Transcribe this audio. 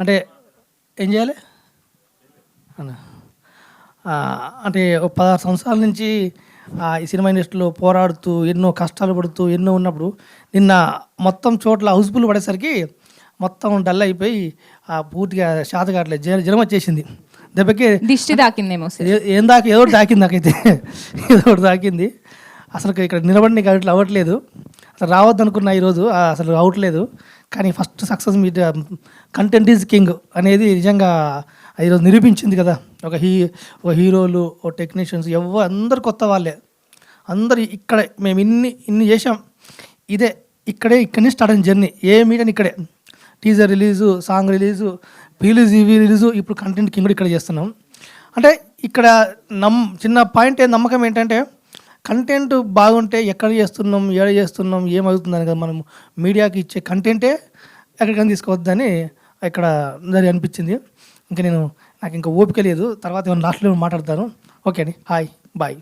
అంటే ఏం చేయాలి అన్న? అంటే ఒక 16 సంవత్సరాల నుంచి ఈ సినిమా ఇండస్ట్రీలో పోరాడుతూ ఎన్నో కష్టాలు పడుతూ ఎన్నో ఉన్నప్పుడు నిన్న మొత్తం చోట్ల హౌస్ఫుల్ పడేసరికి మొత్తం డల్ అయిపోయి పూర్తిగా శాత కావట్లేదు, జ్వరం వచ్చేసింది. దెబ్బకి దిష్టి తాకిందేమో సార్. ఏం దాకా ఏదో ఒకటి తాకింది నాకైతే ఏదో ఒకటి తాకింది. అసలు ఇక్కడ నిలబడి అట్లా అవ్వట్లేదు. అసలు రావద్దు అనుకున్నా ఈరోజు, అసలు అవ్వట్లేదు. కానీ first success meet content is king అనేది నిజంగా ఈరోజు నిరూపించింది కదా. ఒక హీరోలు, ఒక టెక్నీషియన్స్ అందరు కొత్త వాళ్ళే. అందరు ఇక్కడే మేము ఇన్ని చేసాం. ఇక్కడి నుంచి స్టార్ట్ అయిన జర్నీ. ఏ మీడియా ఇక్కడే teaser release, song release, release, ఇప్పుడు కంటెంట్ కింగ్ కూడా ఇక్కడ చేస్తున్నాం. అంటే ఇక్కడ చిన్న పాయింట్ నమ్మకం ఏంటంటే కంటెంట్ బాగుంటే ఎక్కడ చేస్తున్నాం, ఏడ చేస్తున్నాం, ఏమవుతుందని కదా మనం మీడియాకి ఇచ్చే కంటెంటే ఎక్కడికైనా తీసుకోవద్దని ఇక్కడ అనిపించింది. ఇంకా నాకు ఇంకా ఓపిక లేదు. తర్వాత ఏమైనా లాస్ట్లో మాట్లాడతాను. ఓకే అండి, హాయ్, బాయ్.